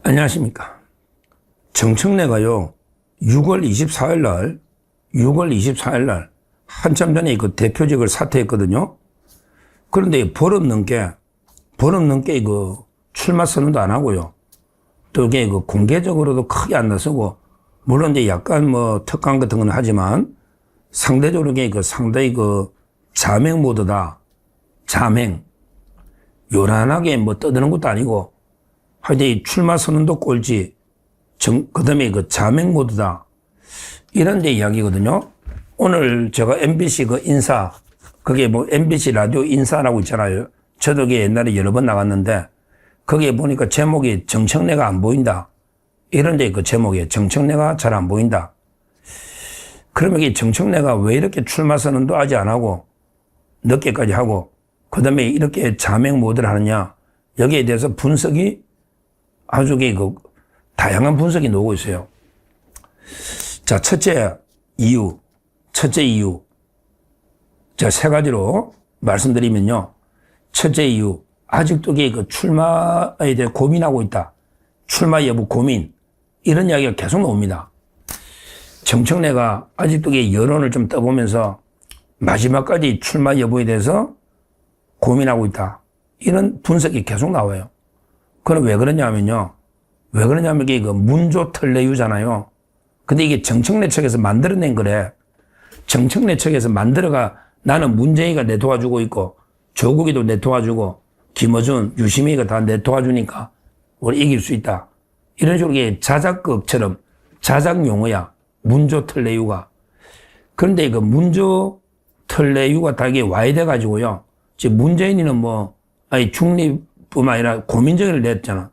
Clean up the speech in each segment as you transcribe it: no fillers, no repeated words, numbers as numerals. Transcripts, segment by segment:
안녕하십니까. 정청래가요, 6월 24일 날, 한참 전에 그 대표직을 사퇴했거든요. 그런데 보름 넘게 그 출마 선언도 안 하고요. 또 이게 그 공개적으로도 크게 안 나서고, 물론 이제 약간 뭐 특강 같은 건 하지만, 상대적으로 상당히 자맹 모드다. 자맹. 요란하게 뭐 떠드는 것도 아니고, 하여튼 이 출마 선언도 꼴찌, 그 다음에 자맹 모드다. 이런 데 이야기거든요. 오늘 제가 MBC 인사, 그게 뭐 MBC 라디오 인사라고 있잖아요. 저도 그게 옛날에 여러 번 나갔는데, 거기에 보니까 제목이 정청래가 안 보인다. 이런 데 제목이에요. 정청래가 잘 안 보인다. 그러면 이 정청래가 왜 이렇게 출마 선언도 아직 안 하고, 늦게까지 하고, 그 다음에 이렇게 자맹 모드를 하느냐. 여기에 대해서 분석이 아주 다양한 분석이 나오고 있어요. 자, 첫째 이유. 자, 세 가지로 말씀드리면요. 첫째 이유. 아직도 출마에 대해 고민하고 있다. 출마 여부 고민. 이런 이야기가 계속 나옵니다. 정청래가 아직도 여론을 좀 떠보면서 마지막까지 출마 여부에 대해서 고민하고 있다. 이런 분석이 계속 나와요. 그럼 왜 그러냐면요. 이게 문조 특례유잖아요. 근데 이게 정청래 측에서 만들어낸 거래. 정청래 측에서 만들어가 나는 문재인이가 내 도와주고 있고, 조국이도 내 도와주고, 김어준, 유시민이가 다 내 도와주니까 우리 이길 수 있다. 이런 식으로 이게 자작극처럼 자작 용어야. 문조 특례유가. 그런데 문조 특례유가 다 이게 와야 돼가지고요. 지금 문재인이는 중립뿐만 아니라 고민정의를 냈잖아.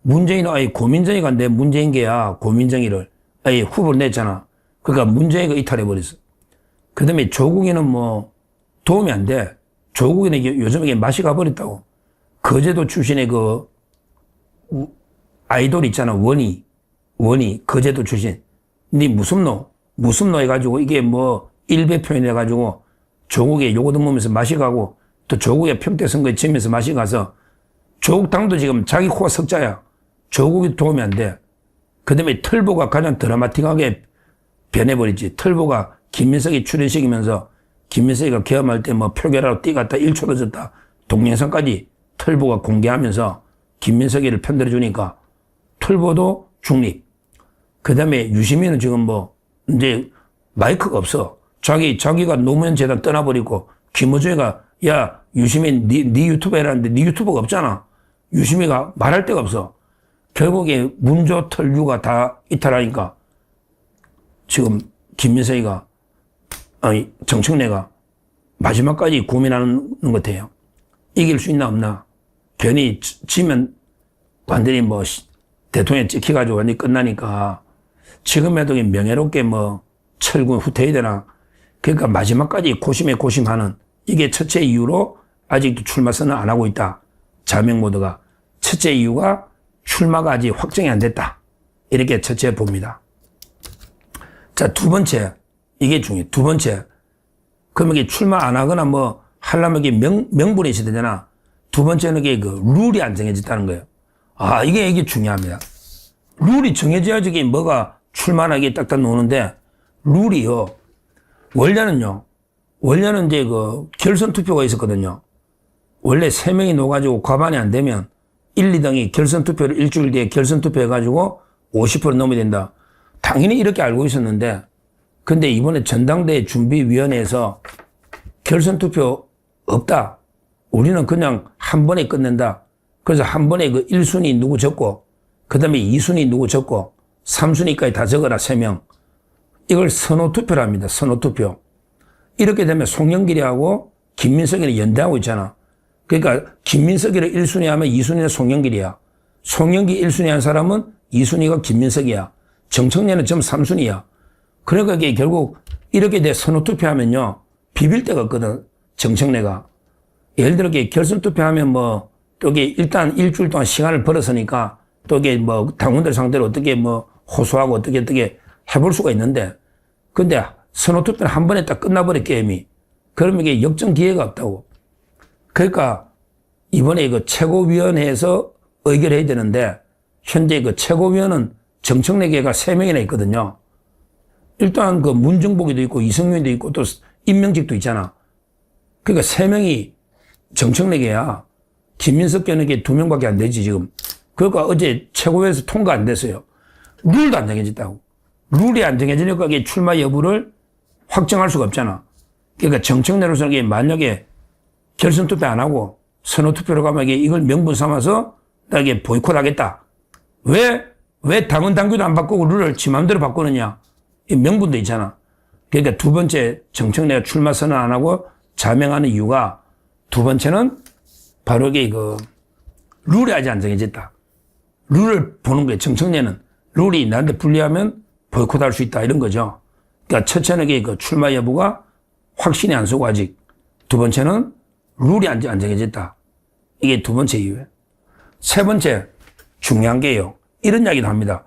문재인은 고민정의가 내 문재인계야. 고민정의를. 후보를 냈잖아. 그러니까 문재인가 이탈해버렸어. 그 다음에 조국이는 도움이 안 돼. 조국이는 요즘에 맛이 가버렸다고. 거제도 출신의 아이돌 있잖아. 원희. 거제도 출신. 니 무슨노 해가지고 이게 일배 표현해가지고 조국에 요거 듣으면서 맛이 가고 또 조국의 평택 선거에 지면서 맛이 가서 조국 당도 지금 자기 코가 석자야. 조국이 도움이 안 돼. 그 다음에 털보가 가장 드라마틱하게 변해버리지. 털보가 김민석이 출연시키면서 김민석이가 계엄할 때 표결하러 뛰갔다 1초 늦었다. 동영상까지 털보가 공개하면서 김민석이를 편들어주니까 털보도 중립. 그 다음에 유시민은 지금 이제 마이크가 없어. 자기가 노무현 재단 떠나버리고 김어준이가 야, 유시민 네 유튜브 해라는데 네 유튜브가 없잖아. 유시민이가 말할 데가 없어. 결국에 문조 특례유가 다 이탈하니까 지금 김민석이가 정청래가 마지막까지 고민하는 것 같아요. 이길 수 있나 없나. 괜히 지면 완전히 대통령 찍혀가지고 완전히 끝나니까 지금에도 명예롭게 철군 후퇴해야 되나. 그러니까 마지막까지 고심하는 이게 첫째 이유로 아직도 출마 선언 안 하고 있다. 자명 모드가. 첫째 이유가 출마가 아직 확정이 안 됐다. 이렇게 첫째 봅니다. 자, 두 번째. 이게 중요해. 두 번째. 그러면 이게 출마 안 하거나 하려면 이게 명분이 있어야 되잖아. 두 번째는 이게 룰이 안 정해졌다는 거예요. 이게 중요합니다. 룰이 정해져야지 이게 뭐가 출마하게 딱딱 노는데, 룰이요. 원래는 이제 결선 투표가 있었거든요. 원래 3명이 놓아가지고 과반이 안 되면 1, 2등이 결선 투표를 일주일 뒤에 결선 투표 해가지고 50% 넘어야 된다. 당연히 이렇게 알고 있었는데, 근데 이번에 전당대회 준비위원회에서 결선 투표 없다. 우리는 그냥 한 번에 끝낸다. 그래서 한 번에 1순위 누구 적고, 그 다음에 2순위 누구 적고, 3순위까지 다 적어라, 3명. 이걸 선호투표를 합니다. 선호투표. 이렇게 되면 송영길이하고 김민석이는 연대하고 있잖아. 그러니까 김민석이를 1순위 하면 2순위는 송영길이야. 송영길 1순위 한 사람은 2순위가 김민석이야. 정청래는 좀 3순위야. 그러니까 이게 결국 이렇게 돼 선호투표하면요. 비빌 데가 없거든. 정청래가. 예를 들어 결선투표하면 또 이게 일단 일주일 동안 시간을 벌었으니까 또 이게 당원들 상대로 어떻게 호소하고 어떻게 해볼 수가 있는데, 근데 선호투표는 한 번에 딱 끝나버려, 게임이. 그러면 이게 역전 기회가 없다고. 그러니까 이번에 최고위원회에서 의결해야 되는데 현재 그 최고위원은 정청래계가 3명이나 있거든요. 일단 그 문정복이도 있고 이승윤도 있고 또 임명직도 있잖아. 그러니까 3명이 정청래계야. 김민석 견에게 2명밖에 안 되지 지금. 그러니까 어제 최고위에서 통과 안 됐어요. 룰도 안 정해졌다고. 룰이 안 정해지니까 이게 출마 여부를 확정할 수가 없잖아. 그러니까 정청래로서는 만약에 결선 투표 안 하고 선호 투표로 가면 이걸 명분 삼아서 나에게 보이콧 하겠다. 왜 당헌 당규도 안 바꾸고 룰을 지 마음대로 바꾸느냐. 이 명분도 있잖아. 그러니까 두 번째 정청래가 출마 선언 안 하고 자명하는 이유가 두 번째는 바로 이게 룰이 아직 안 정해졌다. 룰을 보는 거예요. 정청래는 룰이 나한테 불리하면 보이콧할 수 있다 이런 거죠. 그러니까 첫째는 이게 출마 여부가 확신이 안 서고 아직. 두 번째는 룰이 안 정해졌다. 이게 두 번째 이유예요. 세 번째 중요한 게요. 이런 이야기도 합니다.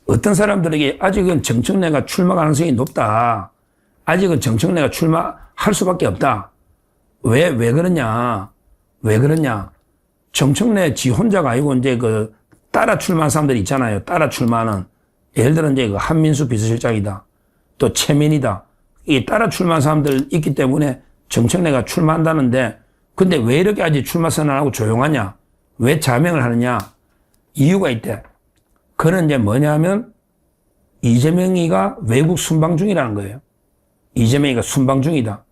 어떤 사람들에게 아직은 정청래가 출마 가능성이 높다. 아직은 정청래가 출마할 수밖에 없다. 왜 그러냐. 왜 그러냐. 정청래 지 혼자가 아니고 이제 따라 출마한 사람들 있잖아요. 따라 출마하는. 예를 들어 이제 한민수 비서실장이다. 또 최민희다. 이 따라 출마한 사람들 있기 때문에 정청래가 출마한다는데 근데 왜 이렇게 아직 출마 선언하고 조용하냐? 왜 자명을 하느냐? 이유가 있대. 그는 이제 뭐냐면 이재명이가 외국 순방 중이라는 거예요. 이재명이가 순방 중이다.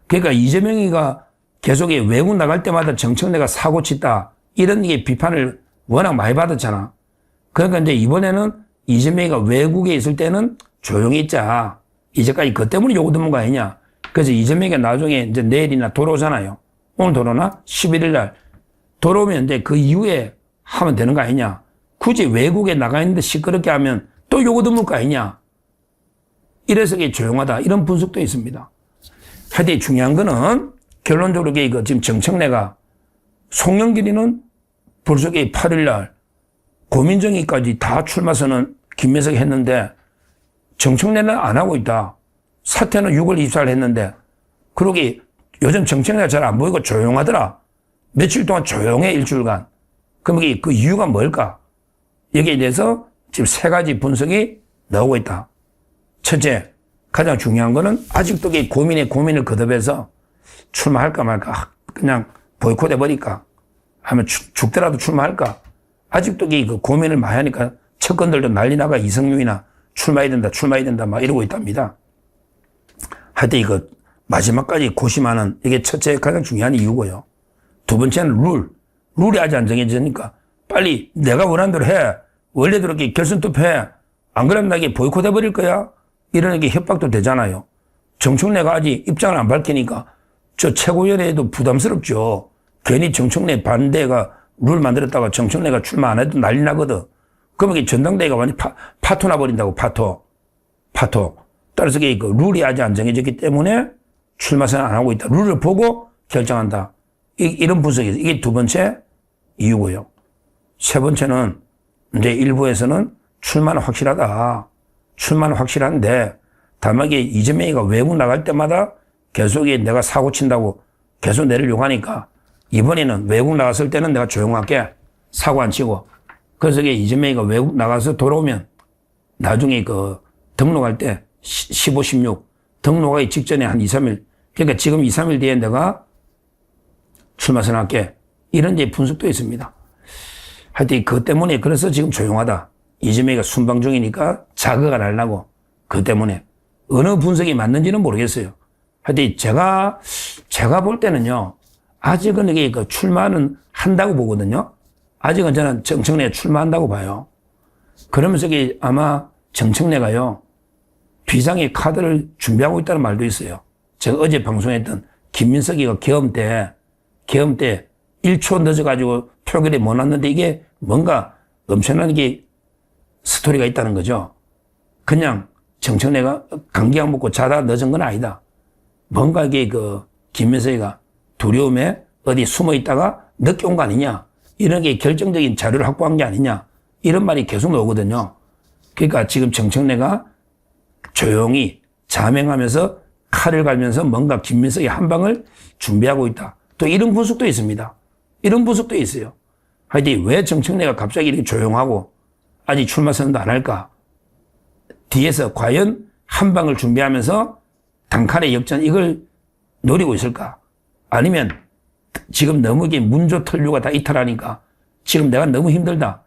그러니까 이재명이가 계속 외국 나갈 때마다 정청래가 사고 쳤다. 이런 게 비판을 워낙 많이 받았잖아. 그러니까 이제 이번에는 이재명이가 외국에 있을 때는 조용히 있자. 이제까지 그것 때문에 요구 듣는 거 아니냐. 그래서 이재명이가 나중에 이제 내일이나 돌아오잖아요. 오늘 돌아오나? 11일 날. 돌아오면 이제 그 이후에 하면 되는 거 아니냐. 굳이 외국에 나가 있는데 시끄럽게 하면 또 요구 듣는 거 아니냐. 이래서 이게 조용하다. 이런 분석도 있습니다. 하여튼 중요한 거는 결론적으로 이거 지금 정청래가 송영길이는 벌써 8일 날 고민정의까지 다 출마 선언 김민석이 했는데 정청래는 안 하고 있다. 사퇴는 6월 24일 했는데 그러기 요즘 정청래가 잘 안 보이고 조용하더라. 며칠 동안 조용해 일주일간. 그럼 그 이유가 뭘까? 여기에 대해서 지금 3가지 분석이 나오고 있다. 첫째, 가장 중요한 거는 아직도 고민을 거듭해서 출마할까 말까 그냥 보이콧 해버릴까 하면 죽더라도 출마할까. 아직도 그 고민을 많이 하니까 측근들도 난리 나가 이성윤이나 출마해야 된다 막 이러고 있답니다. 하여튼 마지막까지 고심하는 이게 첫째 가장 중요한 이유고요. 두 번째는 룰이 아직 안 정해지니까 빨리 내가 원하는 대로 해. 원래대로 이렇게 결선 투표해. 안 그러면 나게 보이콧 해버릴 거야. 이런 게 협박도 되잖아요. 정청래가 아직 입장을 안 밝히니까 저 최고위원회에도 부담스럽죠. 괜히 정청래 반대가 룰 만들었다가 정청래가 출마 안 해도 난리 나거든. 그러면 전당대회가 완전 파토 나버린다고, 파토. 따라서 룰이 아직 안 정해졌기 때문에 출마 선언 안 하고 있다. 룰을 보고 결정한다. 이런 분석이죠. 이게 두 번째 이유고요. 세 번째는 이제 일부에서는 출마는 확실하다. 출마는 확실한데 다만 이재명이가 외국 나갈 때마다 계속 내가 사고 친다고 계속 내를 요구하니까 이번에는 외국 나갔을 때는 내가 조용할게. 사고 안 치고. 그래서 이재명이가 외국 나가서 돌아오면 나중에 등록할 때 15, 16 등록하기 직전에 한 2, 3일 그러니까 지금 2, 3일 뒤에 내가 출마 선언할게. 이런 이제 분석도 있습니다. 하여튼 그것 때문에 그래서 지금 조용하다. 이재명이가 순방 중이니까 자극 안 하려고. 그것 때문에. 어느 분석이 맞는지는 모르겠어요. 하여튼 제가 볼 때는요. 아직은 이게 출마는 한다고 보거든요. 아직은 저는 정청래가 출마한다고 봐요. 그러면서 아마 정청래가요. 비상의 카드를 준비하고 있다는 말도 있어요. 제가 어제 방송했던 김민석이가 계엄 때 1초 늦어가지고 표결에 못 왔는데 이게 뭔가 엄청난 스토리가 있다는 거죠. 그냥 정청래가 감기약 먹고 자다 늦은 건 아니다. 뭔가 김민석이가 두려움에 어디 숨어 있다가 늦게 온 거 아니냐. 이런 게 결정적인 자료를 확보한 게 아니냐. 이런 말이 계속 나오거든요. 그러니까 지금 정청래가 조용히 자명하면서 칼을 갈면서 뭔가 김민석의 한 방을 준비하고 있다. 또 이런 분석도 있습니다. 이런 분석도 있어요. 하여튼 왜 정청래가 갑자기 이렇게 조용하고 아직 출마 선언도 안 할까? 뒤에서 과연 한 방을 준비하면서 단칼의 역전 이걸 노리고 있을까? 아니면 지금 너무 이게 문조 털류가 다 이탈하니까 지금 내가 너무 힘들다.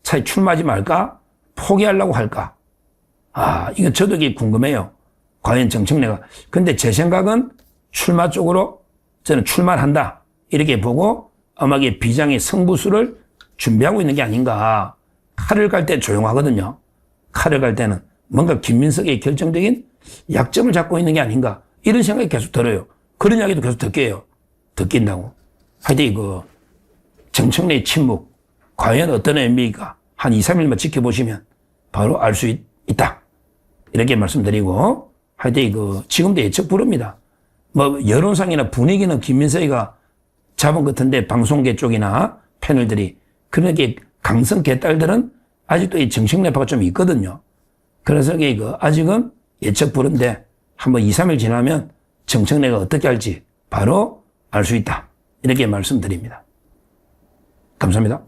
차라리 출마하지 말까? 포기하려고 할까? 이건 저도 이게 궁금해요. 과연 정청래가. 근데 제 생각은 출마 쪽으로 저는 출마를 한다. 이렇게 보고 아마 이게 비장의 승부수를 준비하고 있는 게 아닌가. 칼을 갈 때 조용하거든요. 칼을 갈 때는 뭔가 김민석의 결정적인 약점을 잡고 있는 게 아닌가. 이런 생각이 계속 들어요. 그런 이야기도 계속 듣긴다고. 하여튼 정청래의 침묵 과연 어떤 의미가 한 2, 3일만 지켜보시면 바로 알 수 있다. 이렇게 말씀드리고 하여튼 지금도 예측 부릅니다. 뭐 여론상이나 분위기는 김민석이가 잡은 것 같은데 방송계 쪽이나 패널들이 그런 게 강성 개딸들은 아직도 이 정청래파가 좀 있거든요. 그래서 아직은 예측 부른데 한번 2, 3일 지나면 정청래가 어떻게 할지 바로 알 수 있다. 이렇게 말씀드립니다. 감사합니다.